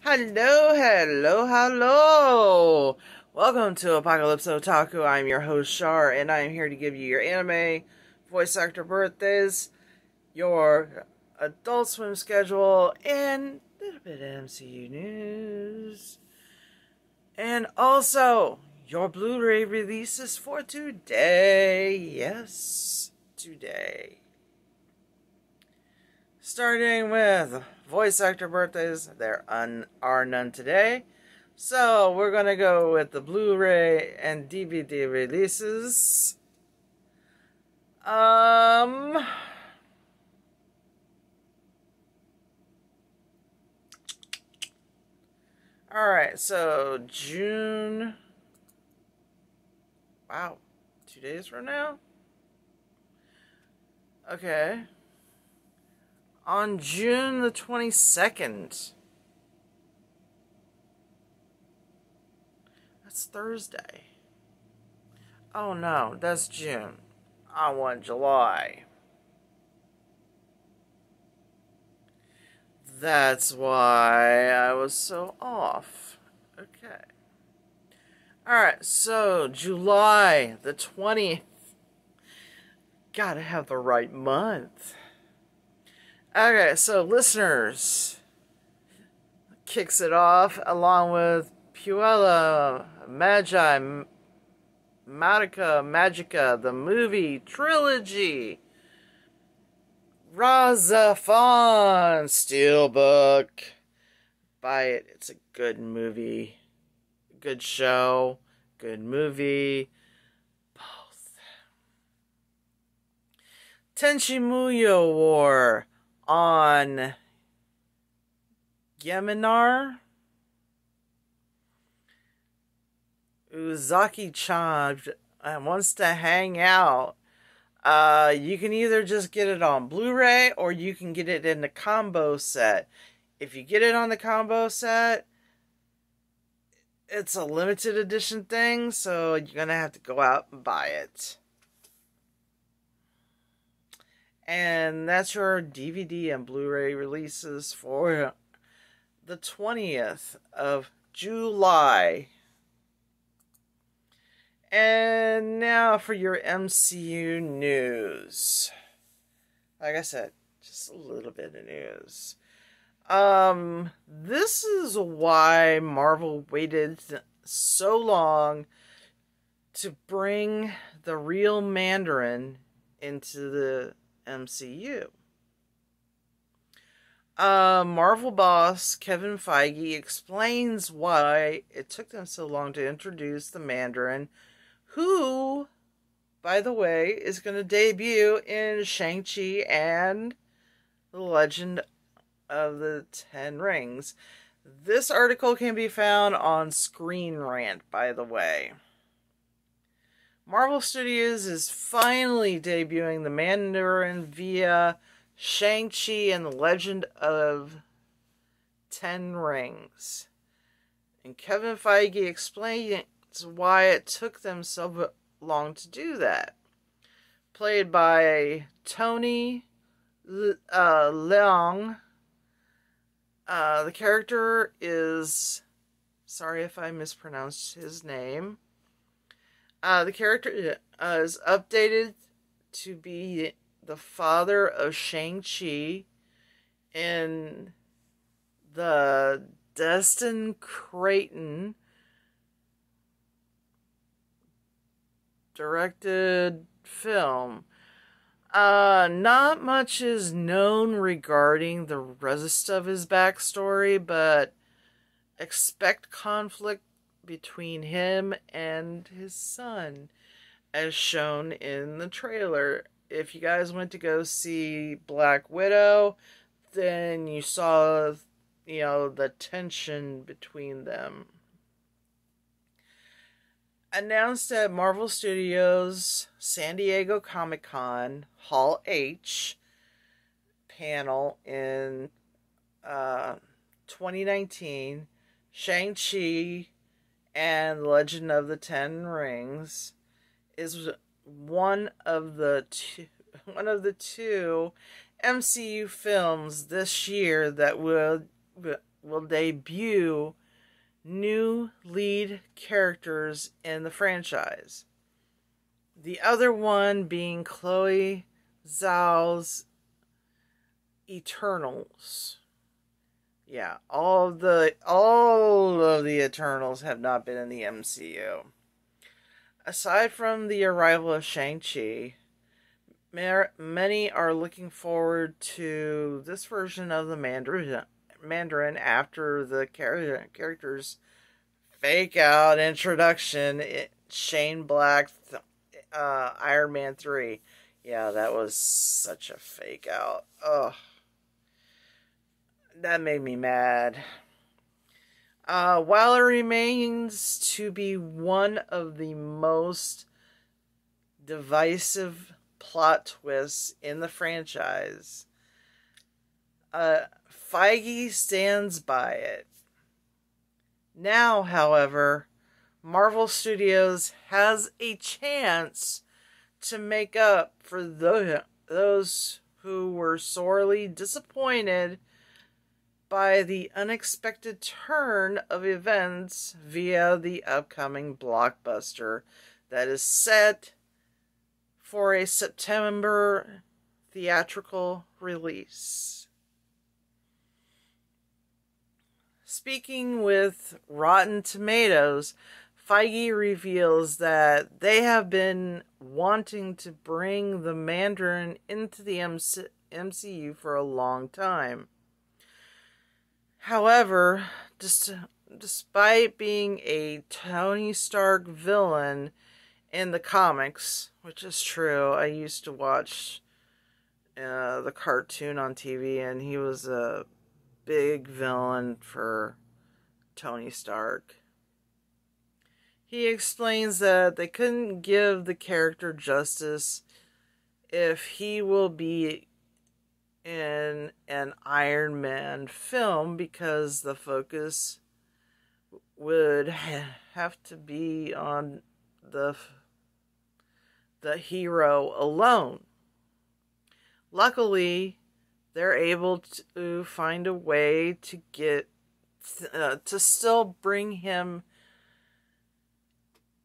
Hello, hello, hello! Welcome to Apocalypse Otaku. I'm your host, Shar, and I am here to give you your anime voice actor birthdays, your Adult Swim schedule, and a little bit of MCU news. And also, your Blu-ray releases for today. Yes, today. Starting with voice actor birthdays, there are none today. So we're going to go with the Blu-ray and DVD releases. Alright, so June. Wow, 2 days from now? Okay. On June the 22nd. That's Thursday. Oh no, that's June. I want July. That's why I was so off. Okay. Alright, so July the 20th. Gotta have the right month. Okay, so listeners kicks it off along with Puella Magica, the movie trilogy. Razafon Steelbook. Buy it. It's a good movie. Good show. Good movie. Both. Tenchi Muyo War on Geminar. Uzaki-chan wants to hang out. You can either just get it on Blu-ray or you can get it in the combo set. If you get it on the combo set, it's a limited edition thing, so you're gonna have to go out and buy it. And that's your DVD and Blu-ray releases for the 20th of July. And now for your MCU news. Like I said, just a little bit of news. This is why Marvel waited so long to bring the real Mandarin into the MCU. Marvel boss Kevin Feige explains why it took them so long to introduce the Mandarin, who, by the way, is going to debut in Shang-Chi and The Legend of the Ten Rings. This article can be found on Screen Rant, by the way. Marvel Studios is finally debuting the Mandarin via Shang-Chi and the Legend of Ten Rings. And Kevin Feige explains why it took them so long to do that. Played by Tony Leung. The character is... Sorry if I mispronounced his name. The character is updated to be the father of Shang-Chi in the Destin Creighton directed film. Not much is known regarding the rest of his backstory, but expect conflict between him and his son, as shown in the trailer. If you guys went to go see Black Widow, then you saw, the tension between them. Announced at Marvel Studios San Diego Comic-Con Hall H panel in 2019, Shang-Chi and Legend of the Ten Rings is one of the two MCU films this year that will debut new lead characters in the franchise. The other one being Chloe Zhao's Eternals. Yeah, all of the Eternals have not been in the MCU. Aside from the arrival of Shang-Chi, many are looking forward to this version of the Mandarin after the character's fake out introduction. Shane Black, Iron Man 3. Yeah, that was such a fake out. Ugh. That made me mad. While it remains to be one of the most divisive plot twists in the franchise, Feige stands by it. Now, however, Marvel Studios has a chance to make up for those who were sorely disappointed by the unexpected turn of events via the upcoming blockbuster that is set for a September theatrical release. Speaking with Rotten Tomatoes, Feige reveals that they have been wanting to bring the Mandarin into the MCU for a long time. However, despite being a Tony Stark villain in the comics, which is true, I used to watch the cartoon on TV, and he was a big villain for Tony Stark. He explains that they couldn't give the character justice if he will be in an Iron Man film, because the focus would have to be on the hero alone. Luckily, they're able to find a way to get to still bring him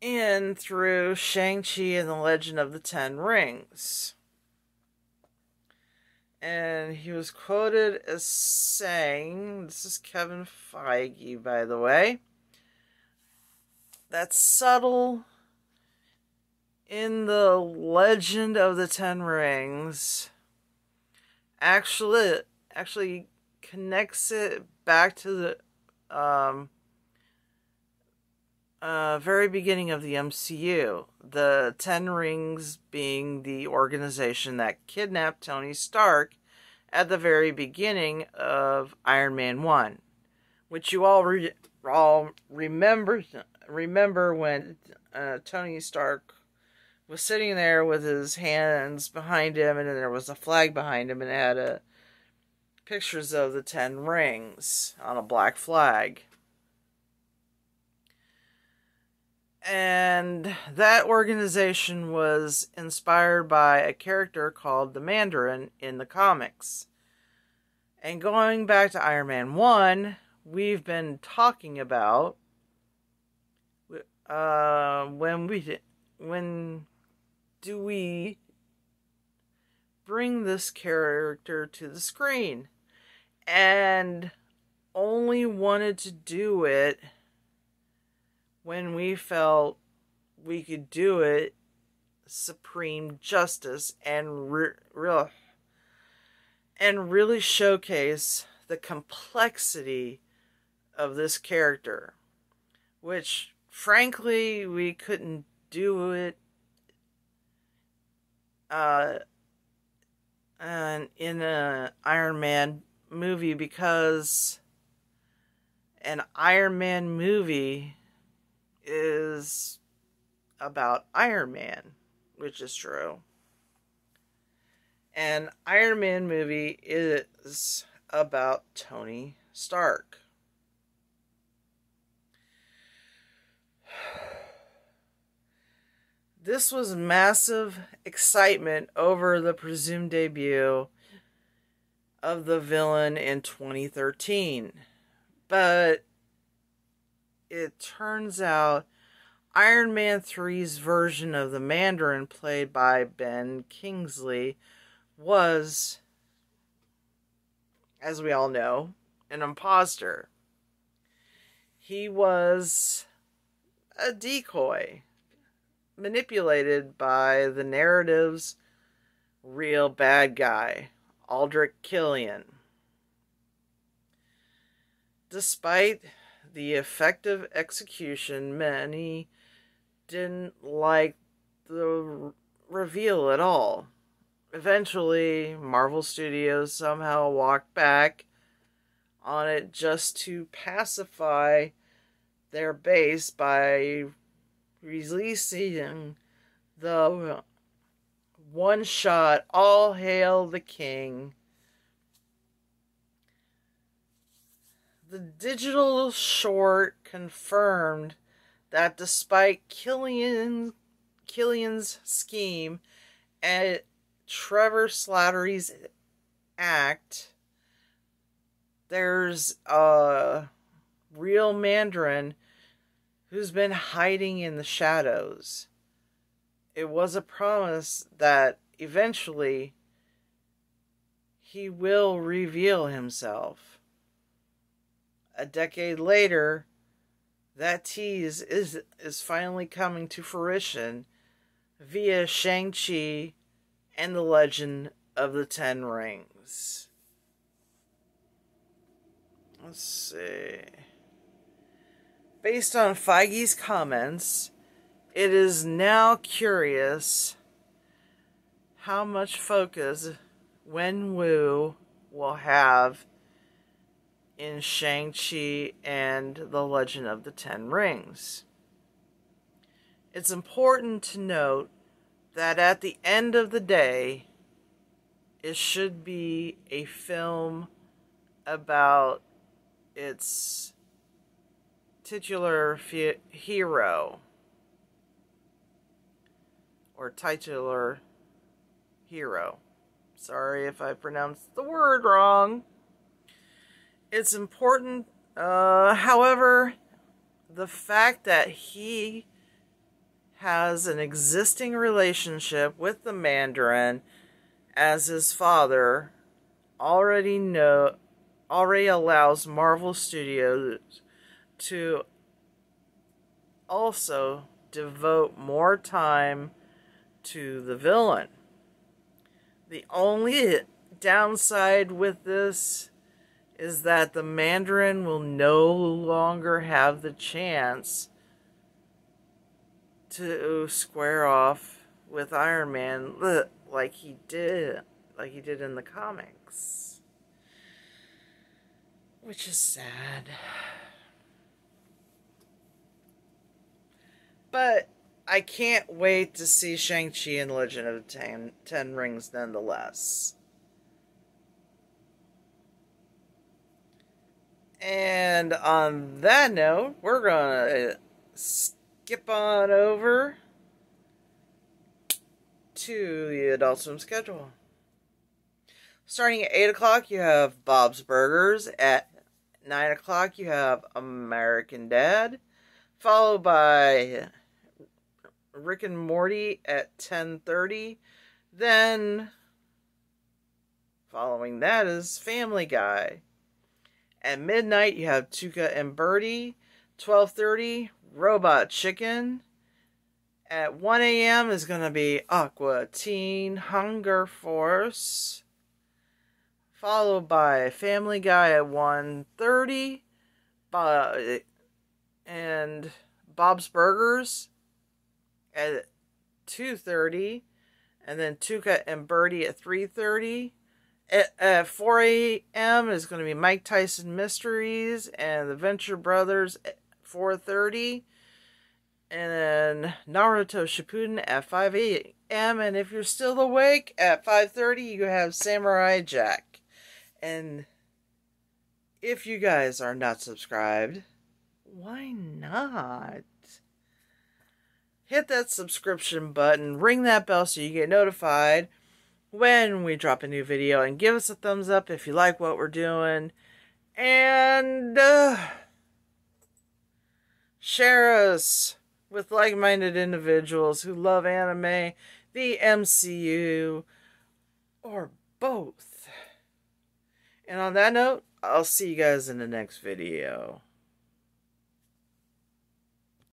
in through Shang-Chi and the Legend of the Ten Rings. And he was quoted as saying, this is Kevin Feige, by the way, that subtle in the Legend of the Ten Rings actually connects it back to the very beginning of the MCU. The Ten Rings being the organization that kidnapped Tony Stark at the very beginning of Iron Man 1. Which you all remember when Tony Stark was sitting there with his hands behind him, and then there was a flag behind him, and it had pictures of the Ten Rings on a black flag. And that organization was inspired by a character called the Mandarin in the comics. And going back to Iron Man 1, we've been talking about when do we bring this character to the screen? And only wanted to do it when we felt we could do it supreme justice and really showcase the complexity of this character, which frankly we couldn't do it in an Iron Man movie, because an Iron Man movie is about Iron Man, which is true. An Iron Man movie is about Tony Stark. This was massive excitement over the presumed debut of the villain in 2013. But it turns out Iron Man 3's version of the Mandarin, played by Ben Kingsley, was, as we all know, an imposter. He was a decoy, manipulated by the narrative's real bad guy, Aldrich Killian. Despite the effective execution, many didn't like the reveal at all. Eventually, Marvel Studios somehow walked back on it just to pacify their base by releasing the one-shot All Hail the King. The digital short confirmed that despite Killian's scheme and Trevor Slattery's act, there's a real Mandarin who's been hiding in the shadows. It was a promise that eventually he will reveal himself. A decade later, that tease is finally coming to fruition via Shang-Chi and the Legend of the Ten Rings. Let's see. Based on Feige's comments, it is now curious how much focus Wenwu will have in Shang-Chi and the Legend of the Ten Rings. It's important to note that at the end of the day, it should be a film about its titular hero, or titular hero. Sorry if I pronounced the word wrong. It's important, however, the fact that he has an existing relationship with the Mandarin as his father already allows Marvel Studios to also devote more time to the villain. The only downside with this is that the Mandarin will no longer have the chance to square off with Iron Man like he did in the comics, which is sad. But I can't wait to see Shang-Chi and Legend of the Ten Rings nonetheless. And on that note, we're gonna skip on over to the Adult Swim schedule. Starting at 8 o'clock, you have Bob's Burgers. At 9 o'clock, you have American Dad. Followed by Rick and Morty at 10:30. Then, following that is Family Guy. At midnight, you have Tuca and Birdie. 12:30, Robot Chicken. At 1 a.m. is going to be Aqua Teen Hunger Force. Followed by Family Guy at 1:30. And Bob's Burgers at 2:30. And then Tuca and Birdie at 3:30. At 4 a.m. is going to be Mike Tyson Mysteries and the Venture Brothers at 4:30. And then Naruto Shippuden at 5 a.m. And if you're still awake, at 5:30 you have Samurai Jack. And if you guys are not subscribed, why not? Hit that subscription button, ring that bell so you get notified when we drop a new video, and give us a thumbs up if you like what we're doing. And share us with like-minded individuals who love anime, the MCU, or both. And on that note, I'll see you guys in the next video.